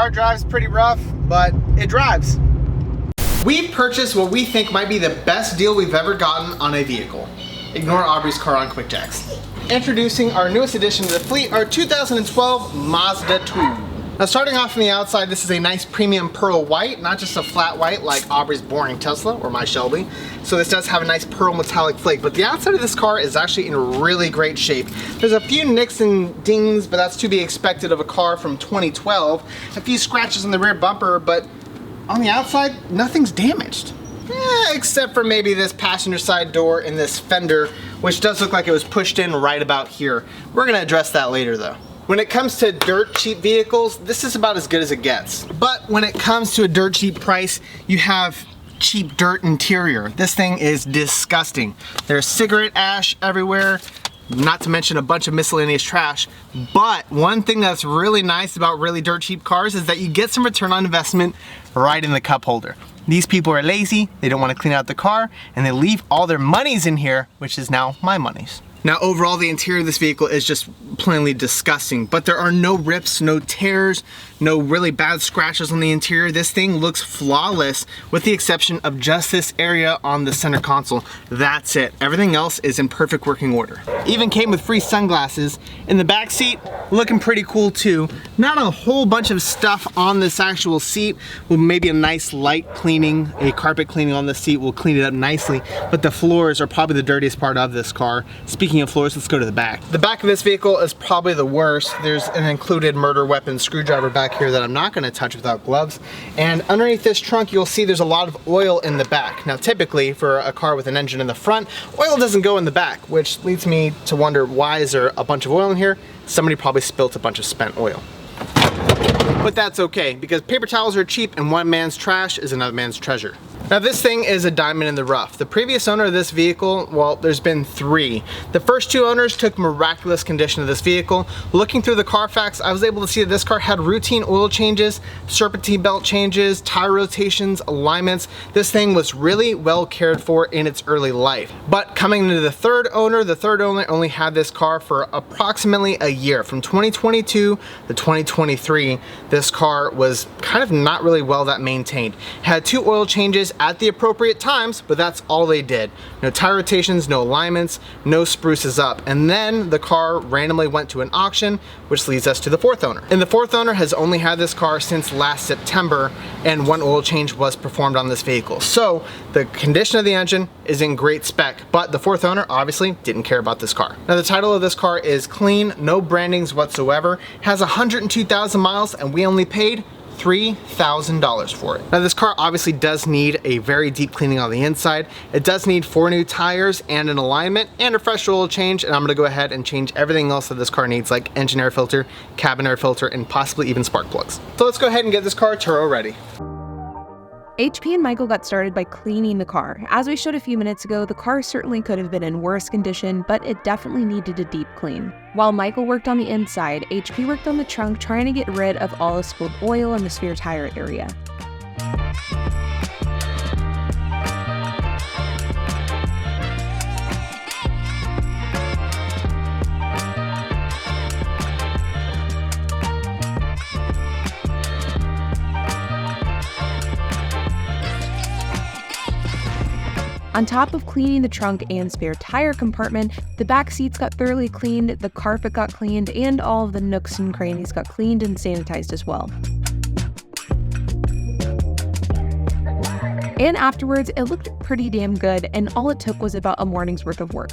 car drives pretty rough, but it drives. We've purchased what we think might be the best deal we've ever gotten on a vehicle. Ignore Aubrey's car on QuickJacks. Introducing our newest addition to the fleet, our 2012 Mazda 2. Now starting off from the outside, this is a nice premium pearl white, not just a flat white like Aubrey's boring Tesla or my Shelby. So this does have a nice pearl metallic flake, but the outside of this car is actually in really great shape. There's a few nicks and dings, but that's to be expected of a car from 2012. A few scratches on the rear bumper, but on the outside, nothing's damaged. Except for maybe this passenger side door and this fender, which does look like it was pushed in right about here. We're gonna address that later though. When it comes to dirt cheap vehicles, this is about as good as it gets. But when it comes to a dirt cheap price, you have cheap dirt interior. This thing is disgusting. There's cigarette ash everywhere, not to mention a bunch of miscellaneous trash. But one thing that's really nice about really dirt cheap cars is that you get some return on investment right in the cup holder. These people are lazy, they don't want to clean out the car, and they leave all their monies in here, which is now my monies. Now overall, the interior of this vehicle is just plainly disgusting, but there are no rips, no tears, no really bad scratches on the interior. This thing looks flawless with the exception of just this area on the center console. That's it. Everything else is in perfect working order. Even came with free sunglasses. In the back seat, looking pretty cool too. Not a whole bunch of stuff on this actual seat. Well, maybe a nice light cleaning, a carpet cleaning on the seat will clean it up nicely, but the floors are probably the dirtiest part of this car. Speaking of floors, let's go to the back. The back of this vehicle is probably the worst. There's an included murder weapon screwdriver back here that I'm not going to touch without gloves. And underneath this trunk, you'll see there's a lot of oil in the back. Now, typically for a car with an engine in the front, oil doesn't go in the back, which leads me to wonder, why is there a bunch of oil in here? Somebody probably spilt a bunch of spent oil. But that's okay, because paper towels are cheap and one man's trash is another man's treasure. Now this thing is a diamond in the rough. The previous owner of this vehicle, well, there's been 3. The first 2 owners took miraculous condition of this vehicle. Looking through the Carfax, I was able to see that this car had routine oil changes, serpentine belt changes, tire rotations, alignments. This thing was really well cared for in its early life. But coming into the third owner only had this car for approximately a year. From 2022 to 2023, this car was kind of not really well that maintained. Had 2 oil changes at the appropriate times, but that's all they did. No tire rotations, no alignments, no spruces up. And then the car randomly went to an auction, which leads us to the 4th owner. And the 4th owner has only had this car since last September, and 1 oil change was performed on this vehicle. So the condition of the engine is in great spec, but the 4th owner obviously didn't care about this car. Now the title of this car is clean, no brandings whatsoever, has 102,000 miles, and we only paid $3,000 for it. Now this car obviously does need a very deep cleaning on the inside. It does need 4 new tires and an alignment and a fresh oil change, and I'm gonna go ahead and change everything else that this car needs, like engine air filter, cabin air filter, and possibly even spark plugs. So let's go ahead and get this car Turo ready. HP and Michael got started by cleaning the car. As we showed a few minutes ago, the car certainly could have been in worse condition, but it definitely needed a deep clean. While Michael worked on the inside, HP worked on the trunk trying to get rid of all the spilled oil in the spare tire area. On top of cleaning the trunk and spare tire compartment, the back seats got thoroughly cleaned, the carpet got cleaned, and all of the nooks and crannies got cleaned and sanitized as well. And afterwards, it looked pretty damn good, and all it took was about a morning's worth of work.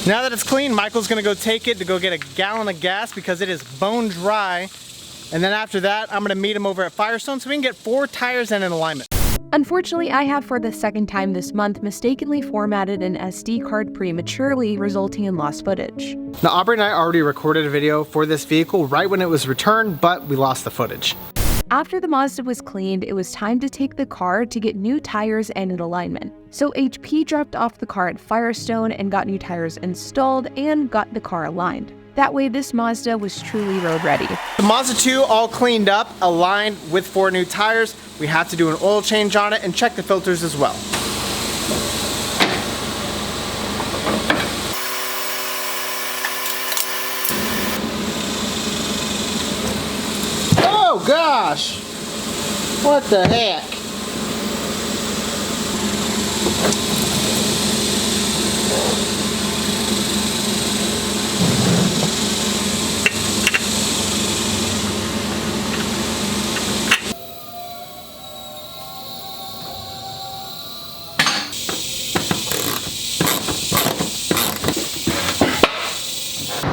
Now that it's clean, Michael's gonna go take it to go get a gallon of gas because it is bone dry. And then after that, I'm gonna meet him over at Firestone so we can get 4 tires and an alignment. Unfortunately, I have for the second time this month mistakenly formatted an SD card prematurely, resulting in lost footage. Now Aubrey and I already recorded a video for this vehicle right when it was returned, but we lost the footage. After the Mazda was cleaned, it was time to take the car to get new tires and an alignment. So HP dropped off the car at Firestone and got new tires installed and got the car aligned. That way this Mazda was truly road ready. The Mazda 2 all cleaned up, aligned with 4 new tires. We have to do an oil change on it and check the filters as well. gosh. What the heck?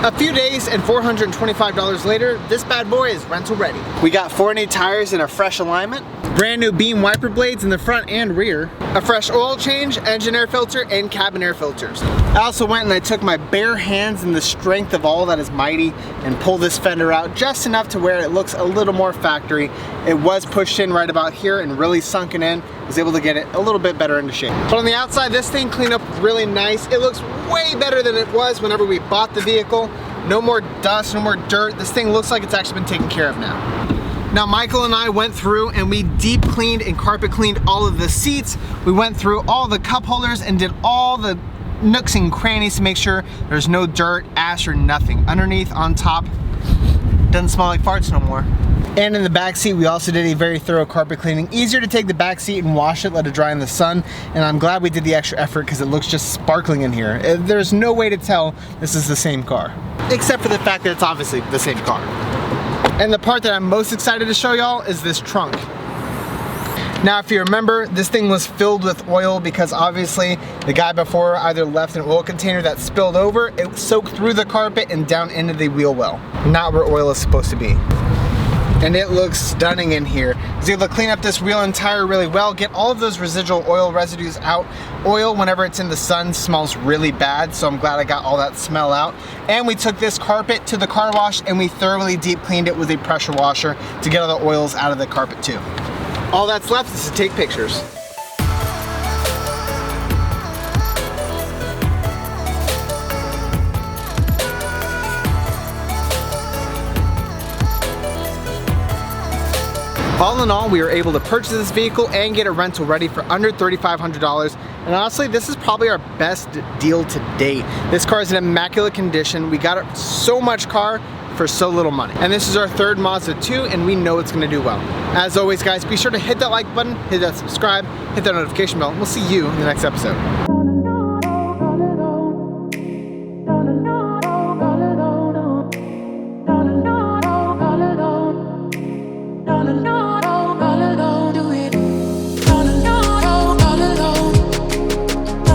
A few days and $425 later, this bad boy is rental ready. We got 480 tires in a fresh alignment, brand new beam wiper blades in the front and rear, a fresh oil change, engine air filter, and cabin air filters. I also went and I took my bare hands and the strength of all that is mighty and pulled this fender out just enough to where it looks a little more factory. It was pushed in right about here and really sunken in. I was able to get it a little bit better into shape. But on the outside, this thing cleaned up really nice. It looks way better than it was whenever we bought the vehicle. No more dust, no more dirt. This thing looks like it's actually been taken care of now. Now Michael and I went through and we deep cleaned and carpet cleaned all of the seats. We went through all the cup holders and did all the nooks and crannies to make sure there's no dirt, ash, or nothing. Underneath, on top, doesn't smell like farts no more. And in the back seat, we also did a very thorough carpet cleaning. Easier to take the back seat and wash it, let it dry in the sun. And I'm glad we did the extra effort because it looks just sparkling in here. There's no way to tell this is the same car, except for the fact that it's obviously the same car. And the part that I'm most excited to show y'all is this trunk. Now, if you remember, this thing was filled with oil because obviously the guy before either left an oil container that spilled over, it soaked through the carpet and down into the wheel well. Not where oil is supposed to be. And it looks stunning in here. I was able to clean up this wheel and tire really well, get all of those residual oil residues out. Oil, whenever it's in the sun, smells really bad, so I'm glad I got all that smell out. And we took this carpet to the car wash and we thoroughly deep cleaned it with a pressure washer to get all the oils out of the carpet too. All that's left is to take pictures. All in all, we were able to purchase this vehicle and get a rental ready for under $3,500. And honestly, this is probably our best deal to date. This car is in immaculate condition. We got so much car for so little money. And this is our third Mazda 2 and we know it's gonna do well. As always guys, be sure to hit that like button, hit that subscribe, hit that notification bell, and we'll see you in the next episode.